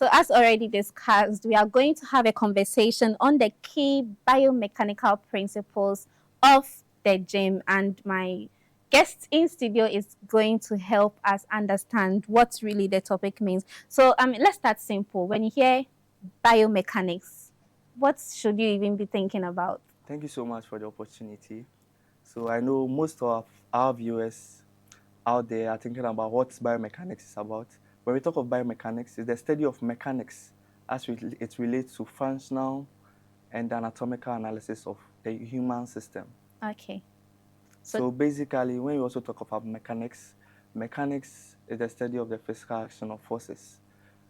So as already discussed, we are going to have a conversation on the key biomechanical principles of the gym, and my guest in studio is going to help us understand what really the topic means. So let's start simple. When you hear biomechanics, what should you even be thinking about? Thank you so much for the opportunity. So I know most of our viewers out there are thinking about what biomechanics is about. When we talk of biomechanics, it's the study of mechanics as it relates to functional and anatomical analysis of the human system. Okay. So So basically, when you also talk about mechanics, mechanics is the study of the physical action of forces.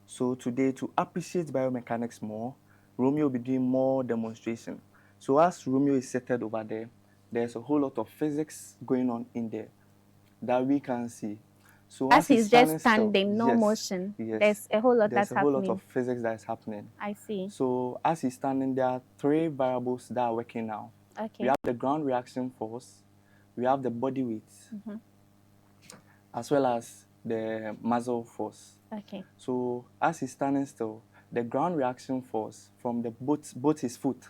So today, to appreciate biomechanics more, Romeo will be doing more demonstration. So as Romeo is seated over there, there's a whole lot of physics going on in there that we can see. So as as he's he's just standing still, standing, no yes, motion, yes, there's a whole lot there's that's a whole lot happening. of physics that is happening. I see. So as he's standing, there are three variables that are working now. We Okay. have the ground reaction force, we have the body weight, Mm-hmm. as well as the muscle force. Okay. So as he's standing still, the ground reaction force from the both his foot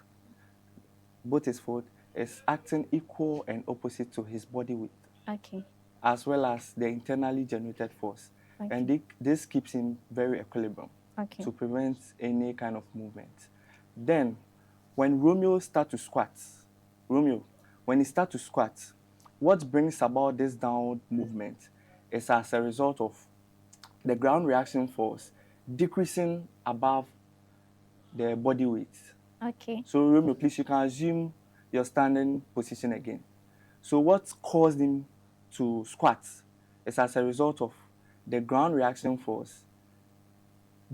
is acting equal and opposite to his body weight, Okay. as well as the internally generated force. And Okay. this keeps him very equilibrium Okay. to prevent any kind of movement. Then, when Romeo start to squat, Romeo, when he start to squat, what brings about this downward movement is as a result of the ground reaction force decreasing above the body weight. Okay. So Romeo, please, you can assume your standing position again. So what caused him to squat is as a result of the ground reaction force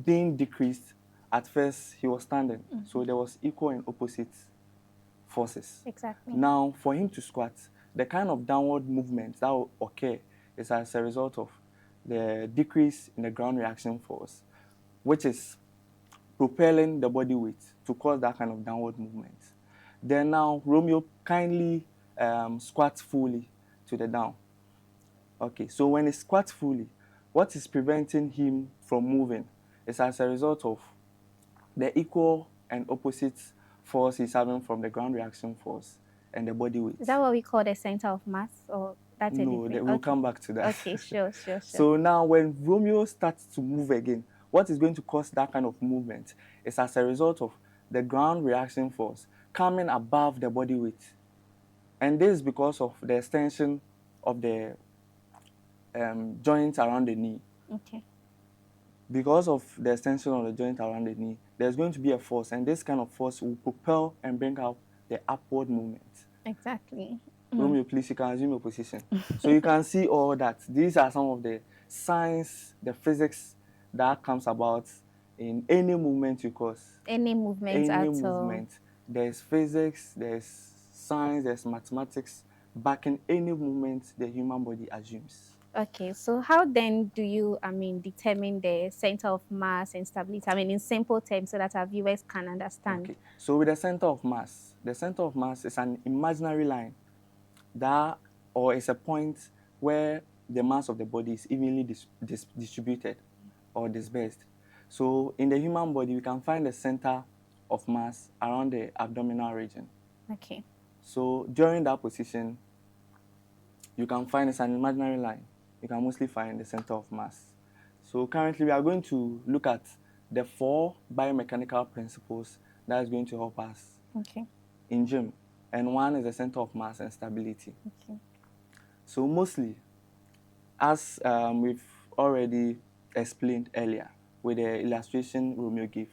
being decreased. At first, he was standing. Mm-hmm. So there was equal and opposite forces. Exactly. Now, for him to squat, the kind of downward movement that will occur is as a result of the decrease in the ground reaction force, which is propelling the body weight to cause that kind of downward movement. Then now, Romeo kindly squats fully to the down. Okay, so when he squats fully, what is preventing him from moving is as a result of the equal and opposite force he's having from the ground reaction force and the body weight. Is that what we call the center of mass, or that's a No, different? we'll Okay. come back to that. Okay. Sure. Sure. Sure. So now when Romeo starts to move again, what is going to cause that kind of movement is as a result of the ground reaction force coming above the body weight. And this is because of the extension of the joint around the knee. Okay. Because of the extension of the joint around the knee, there's going to be a force, and this kind of force will propel and bring out the upward movement. Exactly. Romeo, please, you can assume your position. So you can see all that. These are some of the science, the physics that comes about in any movement you cause. Any movement Any at all. movement. There's physics, there's science, there's mathematics backing any movement the human body assumes. Okay. So how then do you, determine the center of mass and stability? In simple terms, so that our viewers can understand. Okay. So with the center of mass is an imaginary line that, or is a point where the mass of the body is evenly distributed or dispersed. So in the human body, we can find the center of mass around the abdominal region. Okay. So during that position, you can find it's an imaginary line. You can mostly find the center of mass. So currently, we are going to look at the 4 biomechanical principles that is going to help us Okay. in gym. And one is the center of mass and stability. Okay. So mostly, as we've already explained earlier with the illustration Romeo gave,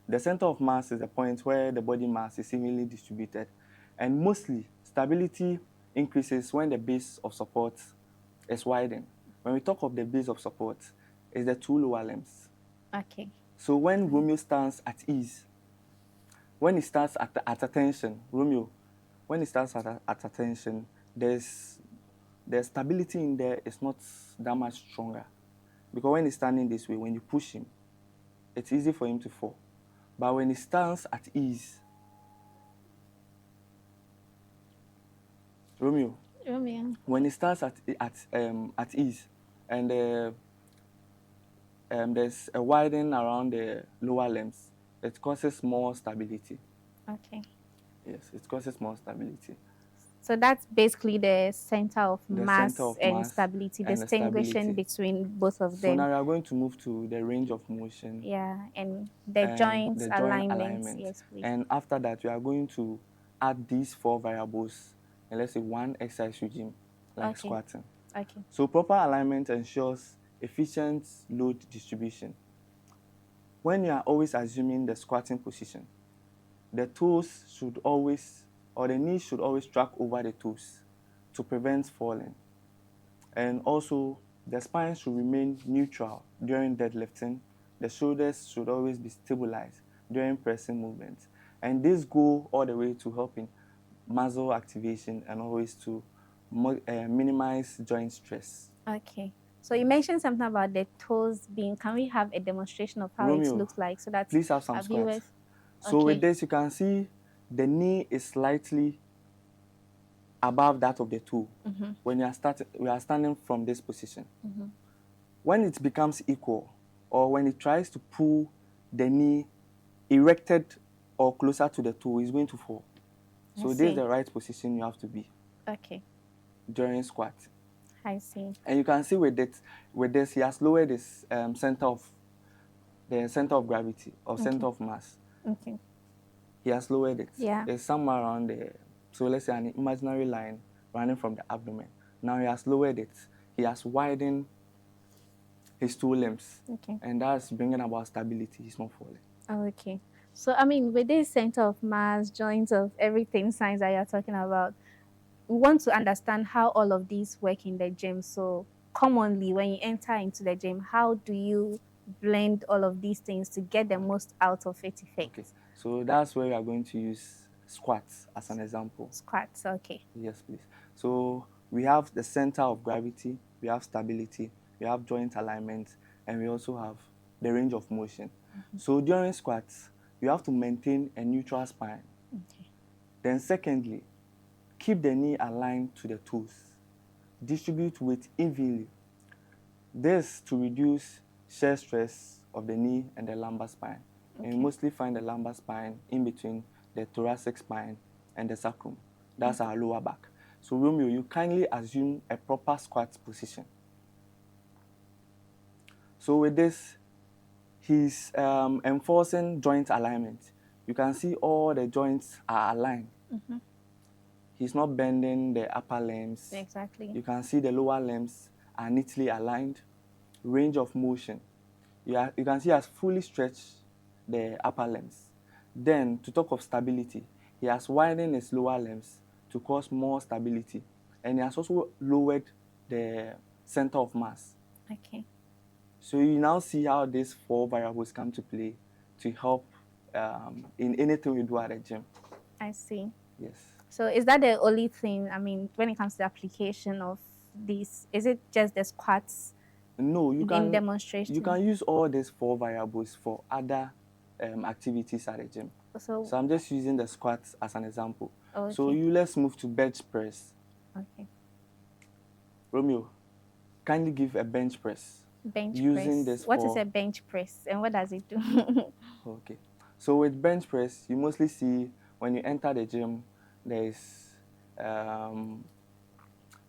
the center of mass is the point where the body mass is evenly distributed. And mostly, stability increases when the base of support is widened. When we talk of the base of support, it's the 2 lower limbs. Okay. So when Romeo stands at ease, when he starts at attention, Romeo, when he starts at attention, there's the stability in there is not that much stronger. Because when he's standing this way, when you push him, it's easy for him to fall. But when he stands at ease, Romeo, Romeo. when he starts at ease, and there's a widening around the lower limbs. It causes more stability. Okay. Yes, it causes more stability. So that's basically the center of The center mass of and mass stability, and the distinguishing stability. between both of So them. now we are going to move to the range of motion Yeah, and the and joints the joint alignments. alignment. Yes, please. And after that, we are going to add these 4 variables and let's say one exercise regime like Okay. squatting. Okay. So proper alignment ensures efficient load distribution. When you are always assuming the squatting position, the toes should always, or the knees should always track over the toes to prevent falling. And also, the spine should remain neutral during deadlifting. The shoulders should always be stabilized during pressing movements. And this go all the way to helping muscle activation and always to minimize joint stress. Okay. So you Yes. mentioned something about the toes being. Can we have a demonstration of how it Romeo, looks like so that please have some our squats. viewers? So with Okay. this, you can see the knee is slightly above that of the toe. Mm-hmm. When we are standing from this position. Mm-hmm. When it becomes equal, or when it tries to pull the knee erected or closer to the toe, it's going to fall. I So this is see. the right position you have to be Okay. during squat. I see. And you can see with this, he has lowered his center of gravity or Okay. center of mass. Okay. He has lowered it. Yeah. It's somewhere around there. So let's say an imaginary line running from the abdomen. Now he has lowered it. He has widened his two limbs. Okay. And that's bringing about stability. He's not falling. Okay. So I mean, with this center of mass, joints of everything, science that you're talking about, we want to understand how all of these work in the gym. So commonly, when you enter into the gym, how do you blend all of these things to get the most out of it effect? Okay. So that's where we are going to use squats as an example. Squats. Okay. Yes, please. So we have the center of gravity, we have stability, we have joint alignment, and we also have the range of motion. So during squats, you have to maintain a neutral spine. Okay. Then secondly, keep the knee aligned to the toes. Distribute weight evenly. This to reduce shear stress of the knee and the lumbar spine. And you Okay. mostly find the lumbar spine in between the thoracic spine and the sacrum. That's our lower back. So Romeo, you kindly assume a proper squat position. So with this, he's enforcing joint alignment. You can see all the joints are aligned. Mm-hmm. He's not bending the upper limbs. Exactly. You can see the lower limbs are neatly aligned. Range of motion. You can see he has fully stretched the upper limbs. Then, to talk of stability, he has widened his lower limbs to cause more stability. And he has also lowered the center of mass. Okay. So you now see how these 4 variables come to play to help in anything we do at the gym. I see. Yes. So is that the only thing? I mean, when it comes to the application of these, is it just the squats No, you in demonstration? can use all these 4 variables for other activities at the gym. So So I'm just using the squats as an example. okay. So let's move to bench press. Okay. Romeo, kindly give a bench press. Bench Using press. this What is for- a bench press and what does it do? Okay. So with bench press, you mostly see when you enter the gym, there is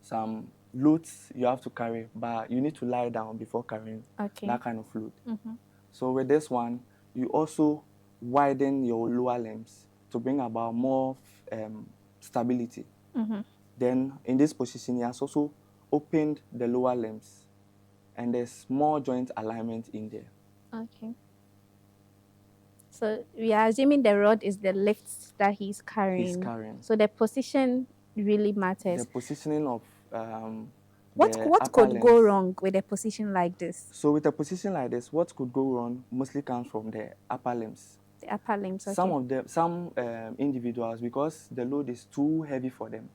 some loads you have to carry, but you need to lie down before carrying Okay. that kind of load. Mm-hmm. So with this one, you also widen your lower limbs to bring about more stability. Mm-hmm. Then in this position, he has also opened the lower limbs and there's more joint alignment in there. Okay. So we are assuming the rod is the lift that he's carrying. He's carrying. So the position really matters. The positioning of What the what upper could go limbs. wrong with a position like this? So with a position like this, what could go wrong mostly comes from the upper limbs. The upper limbs. Okay. Some individuals, because the load is too heavy for them,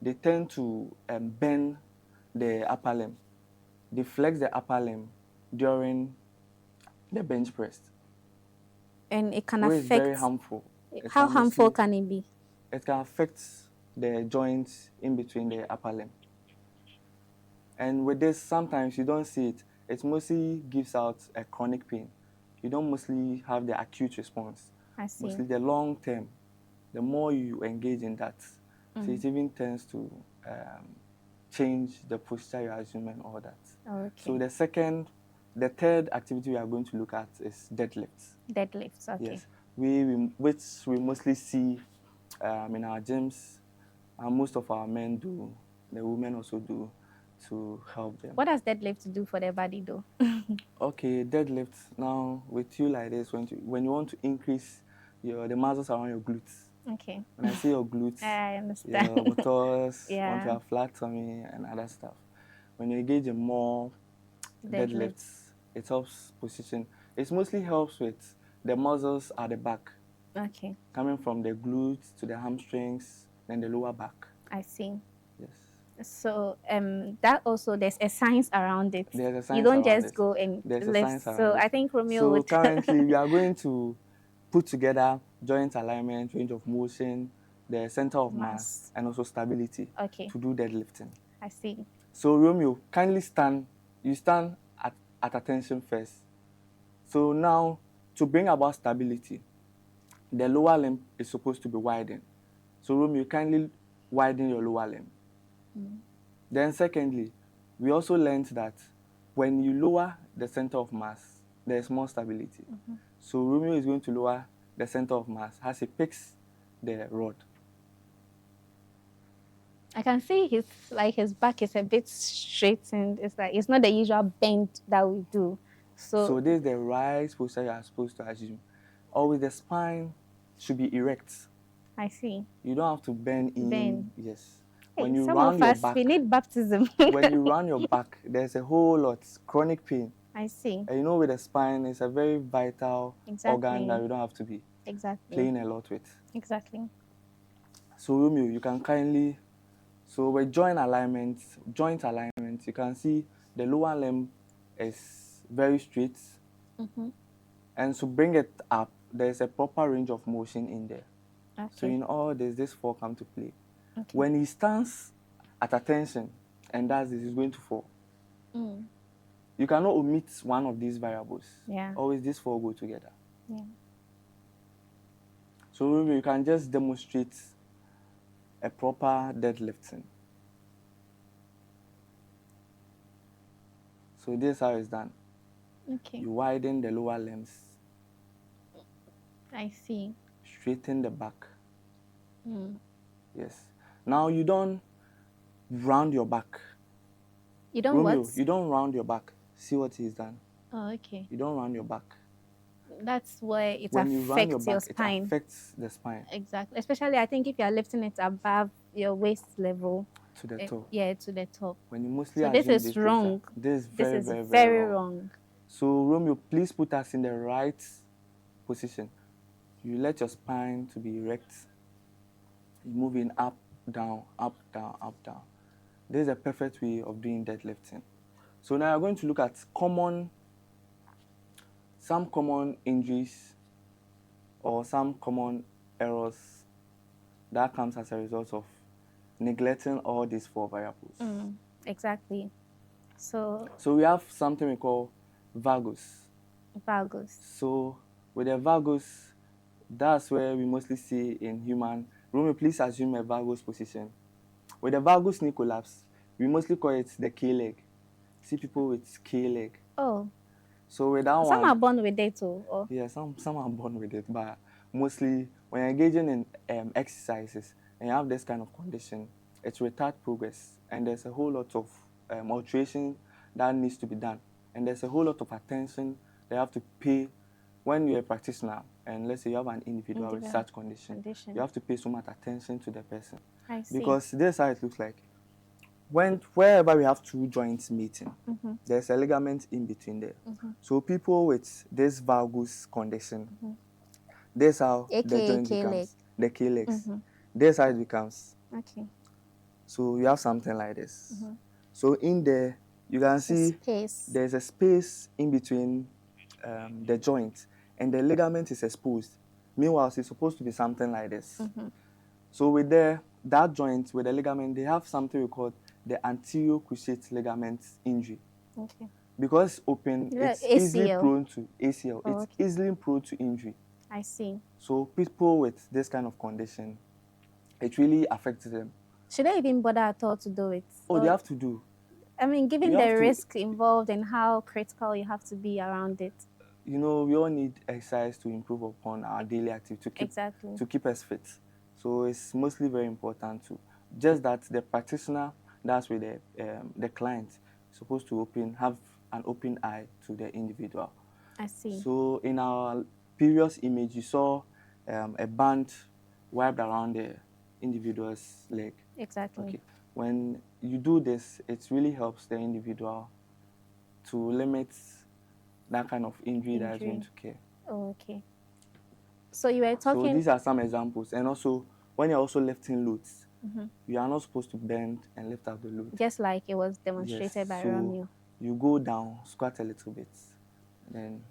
they tend to bend the upper limb. They flex the upper limb during the bench press, And it can which is very affect. harmful. How harmful can it be? It can affect the joints in between the upper limb. And with this, sometimes you don't see it. it mostly gives out a chronic pain. You don't mostly have the acute response. I see. Mostly the long term, the more you engage in that, so it Mm. even tends to change the posture you assume and all that. Okay. So the third activity we are going to look at is deadlifts. Deadlifts. Okay. Yes, which we mostly see in our gyms, and most of our men do. The women also do to help them. What does deadlift do for the body, though? Okay, deadlifts. Now with you like this, when you want to increase the muscles around your glutes. Okay. When I say your glutes, I your understand. buttocks, want to Yeah. have flat tummy and other stuff. When you engage in more Deadlifts. deadlifts, it helps position. It mostly helps with the muscles at the back, Okay. coming from the glutes to the hamstrings, then the lower back. I see. Yes. So that also there's a science around it. There's a You science don't around just it. go and There's a lift. science So around it. I think Romeo So would. currently we are going to put together joint alignment, range of motion, the center of mass, Mass. and also stability Okay. to do deadlifting. I see. So Romeo, kindly stand. You stand at attention first. So now, to bring about stability, the lower limb is supposed to be widened. So Romeo, kindly widen your lower limb. Mm. Then secondly, we also learned that when you lower the center of mass, there's more stability. Mm-hmm. So Romeo is going to lower the center of mass as he picks the rod. I can see his back is a bit straightened. It's like it's not the usual bend that we do. So So this is the right posture you are supposed to assume. Always the spine should be erect. I see. You don't have to bend in. Bend. Yes. When Hey, you some of round your us back, we need baptism. when you round your back, there's a whole lot chronic pain. I see. And you know, with the spine, it's a very vital organ that Exactly. you don't have to be Exactly. playing a lot with. Exactly. So Romeo, you can kindly, so with joint alignment, you can see the lower limb is very straight. Mm-hmm. And to bring it up, there's a proper range of motion in there. So Okay. in all, there's this four come to play. Okay. When he stands at attention and does this, he's going to fall. Mm. You cannot omit one of these variables. Yeah. Always these four go together. Yeah. So you can just demonstrate a proper deadlifting. So this is how it's done. Okay. You widen the lower limbs, I see. straighten the back. Mm. Yes. Now you don't round your back. You don't Romeo, what? you don't round your back. See what he's done. Oh, okay. You don't round your back. That's where it When you round your affects your back, it spine. affects the spine Exactly. Especially, I think if you are lifting it above your waist level. to the toe. Yeah, to the top. When you mostly So this assume is this wrong. posture, this is This very, is very, very very wrong. wrong. So Romeo, please put us in the right position. You let your spine to be erect. You're moving up, down, up, down, up, down. This is a perfect way of doing deadlifting. So now you're going to look at some common injuries or some common errors that comes as a result of neglecting all these four variables. Exactly. So we have something we call valgus. valgus. So with the valgus, that's where we mostly see in human. Romeo, please assume a valgus position. With the valgus knee collapse, we mostly call it the K leg. See people with K leg. Oh. So with that Some one, are born with it too. Or? yeah, some are born with it, but mostly when you're engaging in exercises and you have this kind of condition, it retards progress, and there's a whole lot of alteration that needs to be done, and there's a whole lot of attention they have to pay when you're a practitioner. And let's say you have an individual with such condition, you have to pay so much attention to the person. I see. Because this is how it looks like. Wherever we have two joints meeting, there's a ligament in between there. So people with this valgus condition, this is how the joint becomes. The K legs. This is how it becomes. Okay. So you have something like this. So in there, you can see there's a space in between the joint, and the ligament is exposed. Meanwhile, it's supposed to be something like this. So with that joint, with the ligament, they have something we call the anterior cruciate ligament injury. Okay. because open, Yeah, it's easily ACL. prone to ACL. Oh, It's okay. easily prone to injury. I see. So people with this kind of condition, it really affects them. Should I even bother at all to do it? Oh, they Or have to do. I mean, You given have the to, risk involved and how critical you have to be around it. we all need exercise to improve upon our daily activity Exactly. to keep us fit. So it's mostly very important to just that the practitioner, that's with the client, is supposed to have an open eye to the individual. I see. So in our previous image, you saw a band wrapped around the individual's leg. Exactly. Okay. When you do this, it really helps the individual to limit that kind of injury that is going Injury. to occur. Oh, okay. So you were So talking. these are some examples. And also, when you're also lifting loads, Mhm. you are not supposed to bend and lift up the load. Just like it was Yes. demonstrated by So Romeo. you go down, squat a little bit, then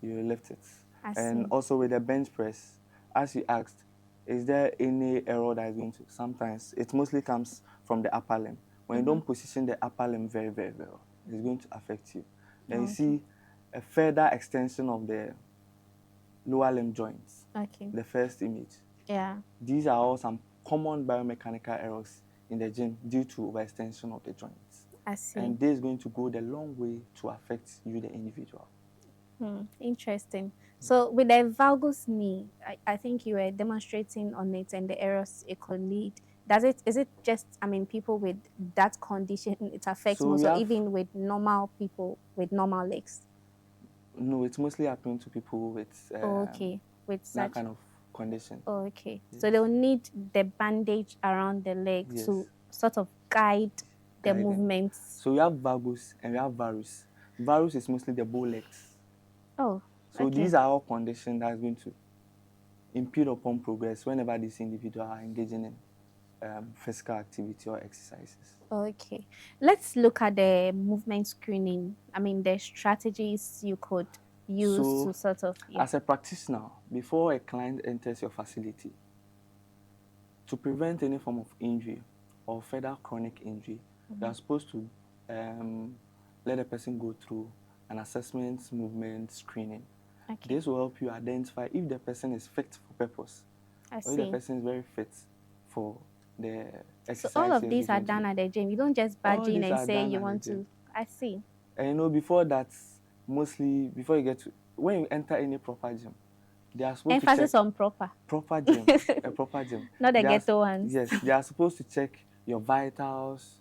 you lift it. I And see. also with the bench press, as you asked, is there any error that is going to? Sometimes it mostly comes from the upper limb. When you Mm-hmm. don't position the upper limb very, very well, it's going to affect you. Then you Okay. see a further extension of the lower limb joints, Okay. the first image. Yeah. These are all some common biomechanical errors in the gym due to overextension of the joints. I see. And this is going to go the long way to affect you, the individual. Interesting. So with the valgus knee, I think you were demonstrating on it and the errors it could lead. Is it just, I mean, people with that condition it affects So we most, or have, even with normal people with normal legs? no, it's mostly happening to people with Oh, okay. With that such, kind of condition. oh, okay. Yes. So they'll need the bandage around the leg Yes. to sort of guide the Guide them. movements. So we have vagus and we have varus. Varus is mostly the bow legs. Oh, So okay. these are all conditions that are going to impede upon progress whenever these individuals are engaging in physical activity or exercises. Okay. Let's look at the movement screening. I mean, the strategies you could use So to sort of, yeah. as a practitioner, before a client enters your facility, to prevent any form of injury or further chronic injury, you Mm-hmm. are supposed to let a person go through an assessment movement screening. Okay. This will help you identify if the person is fit for purpose I or if the see. person is very fit for the So all of exercises these he's are going to done do. at the gym. You don't just barge All in these and are say done you at the want gym. to. I see. And before that, mostly before you get to, when you enter any proper gym, they are supposed to check Emphasis on proper, proper gym, a proper gym. not the They are, ghetto ones. yes, they are supposed to check your vitals,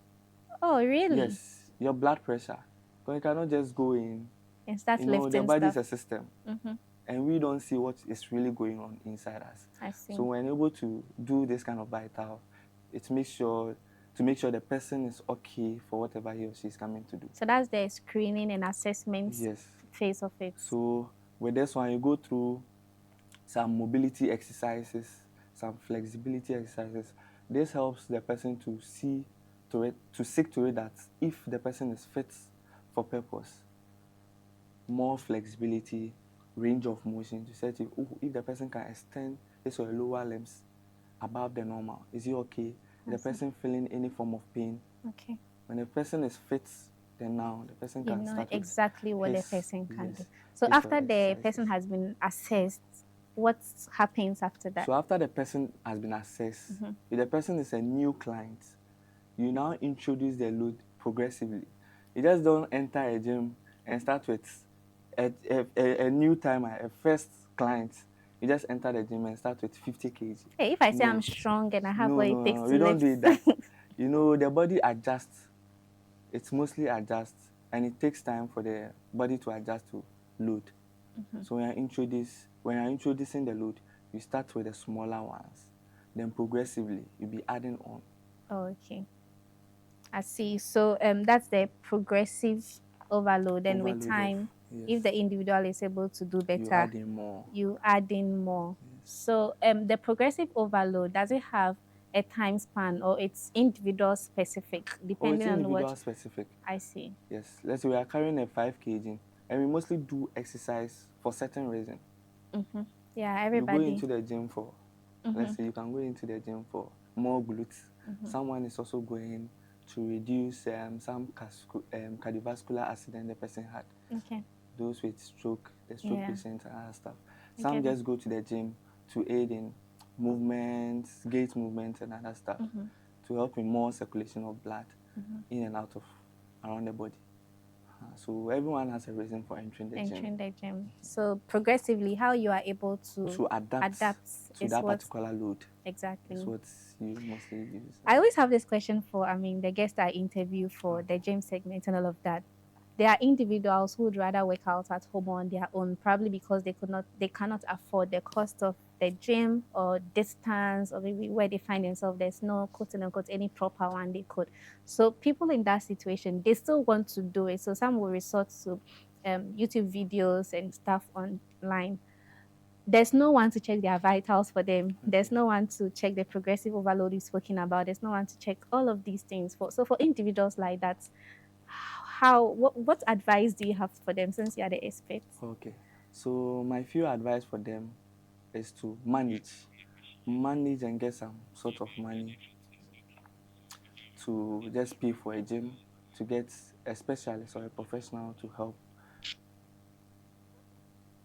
Oh, really? yes, your blood pressure. Because you cannot just go in, And start the lifting body is stuff. a system Mm-hmm. and we don't see what is really going on inside us. I see. So when able to do this kind of vital, it makes sure to make sure the person is okay for whatever he or she is coming to do. So that's the screening and assessment Yes. phase of it. So with this one, you go through some mobility exercises, some flexibility exercises. This helps the person to see to it, to seek to it that if the person is fit for purpose, more flexibility, range of motion to set if the person can extend his or her lower limbs above the normal. Is he okay? Is I the see. person feeling any form of pain? Okay. When the person is fit, then now the person You can know start with exactly what the his, person can do. yes, So his or after her the exercises. person has been assessed, what happens after that? So after the person has been assessed, if the person is a new client, you now introduce the load progressively. You just don't enter a gym and start with a new timer, a first client. You just enter the gym and start with 50 kg. Hey, if I say I'm No, strong and I have no, what no, it takes no. to We don't lift, do it that. The body adjusts. It's mostly adjusts, and it takes time for the body to adjust to load. So when you're introducing the load, you start with the smaller ones. Then progressively, you'll be adding on. oh, okay. I see. So that's the progressive overload, and with Overload of, time, yes, if the individual is able to do you better, add in more. you add in more. Yes. So the progressive overload, does it have a time span, or it's individual specific Oh, it's depending on what? individual specific. I see. Yes. Let's say we are carrying a 5 kg and we mostly do exercise for certain reason. Mm-hmm. Yeah, You go everybody. into the gym for, Mm-hmm. let's say you can go into the gym for more glutes. Mm-hmm. Someone is also going to reduce some cardiovascular accident the person had. Okay. Those with stroke, the stroke Yeah. patients and other stuff. I Some get it. just go to the gym to aid in movements, gait movements and other stuff Mm-hmm. to help in more circulation of blood Mm-hmm. in and out of around the body. So everyone has a reason for entering the gym Entering the gym. So progressively, how you are able to to adapt adapt to is that what particular load. Is exactly. what you mostly use. I always have this question for, the guests I interview for the Okay. gym segment and all of that. There are individuals who would rather work out at home on their own, probably because they cannot afford the cost of the gym or distance or maybe where they find themselves. There's no quote unquote any proper one they could. So people in that situation, they still want to do it. So some will resort to YouTube videos and stuff online. There's no one to check their vitals for them. There's Okay. no one to check the progressive overload you're speaking about. There's no one to check all of these things for. So for individuals like that, what advice do you have for them since you are the expert? Okay. So my few advice for them is to manage and get some sort of money to just pay for a gym, to get a specialist or a professional to help.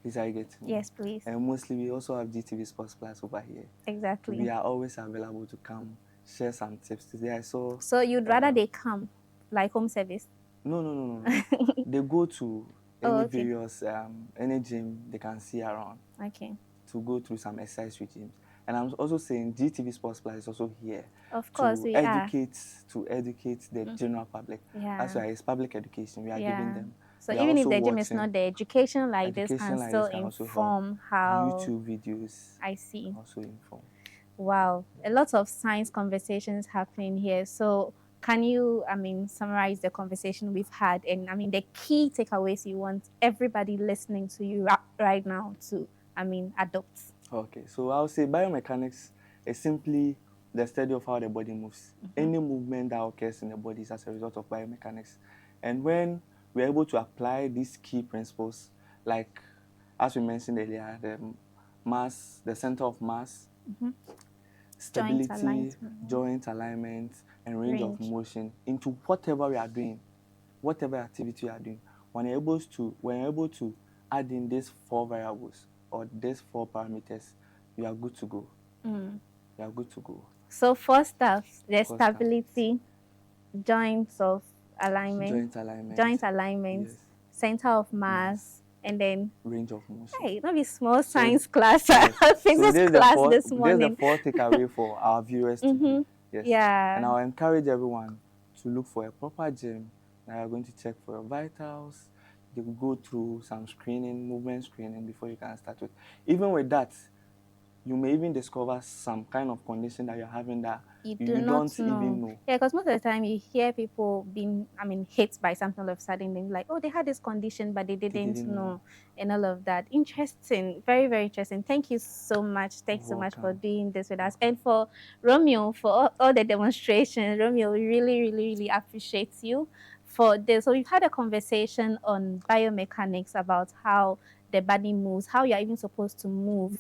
Is I getting me? Yes, please. And mostly we also have GTV Sports Plus over here. We Exactly. are always available to come share some tips. Today I saw So you'd rather they come like home service? no. They go to Oh, any okay. various any gym they can see around Okay. to go through some exercise regimes. And I'm also saying GTV Sports Plus is also here Of course to we are. educate the general public. That's Yeah. why it's public education. We are giving Yeah. them. So They are even if also the gym is watching not there, education like this can education like still this can also help. inform how YouTube videos I see. also inform. Wow, a lot of science conversations happening here. So, can you, summarize the conversation we've had and, the key takeaways you want everybody listening to you right now to, adopt? Okay, so I'll say biomechanics is simply the study of how the body moves. Mm-hmm. Any movement that occurs in the body is as a result of biomechanics. And when we're able to apply these key principles, like as we mentioned earlier, the center of mass, Mm-hmm. Joint stability, alignment, joint alignment, and range of range. motion into whatever we are doing, whatever activity you are doing, when you're able to add in these four variables or these four parameters, you are good to go. Mm. You are good to go. So, first stuff, the First step, stability, joints of alignment, joint alignment, joint alignment, yes, center of mass, mass, and then range of motion. hey, not be small So science class, yes, so physics class this this is the morning. fourth takeaway for our viewers today. Mm-hmm. Yes, and Yeah. I'll encourage everyone to look for a proper gym. Now you're going to check for your vitals. You will go through some screening, movement screening before you can start with. Even with that, you may even discover some kind of condition that you're having that You do you not don't know. even know. Yeah, because most of the time you hear people being, hit by something all of a sudden. They're like, oh, they had this condition, but they They didn't didn't know. know, and all of that. Interesting. Very, very interesting. Thank you so much. Thanks so much for Welcome. doing this with us. Welcome. And for Romeo, for all the demonstrations, Romeo, we really, really, really appreciate you for this. So we've had a conversation on biomechanics about how the body moves, how you're even supposed to move.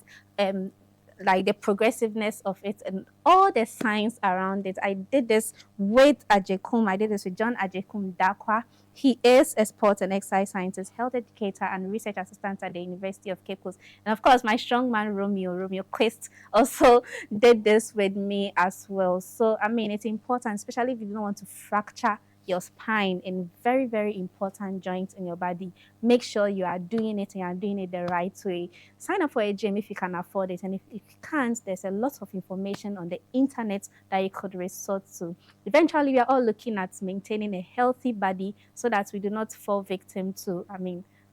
Like the progressiveness of it and all the science around it. I did this with Ajekum. I did this with John Ajekum Dakwa. He is a sports and exercise scientist, health educator, and research assistant at the University of Cape Coast. And of course, my strongman Romeo Quist, also did this with me as well. So it's important, especially if you don't want to fracture your spine in very, very important joints in your body. Make sure you are doing it and you are doing it the right way. Sign up for a gym if you can afford it. And if you can't, there's a lot of information on the internet that you could resort to. Eventually, we are all looking at maintaining a healthy body so that we do not fall victim to,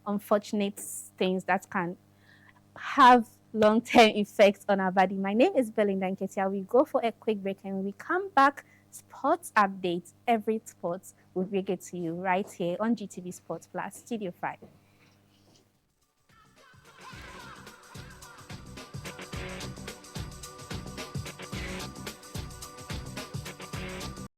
unfortunate things that can have long-term effects on our body. My name is Belinda Nketia. We go for a quick break and when we come back, sports updates, every sports will bring it to you right here on GTV Sports Plus, Studio 5.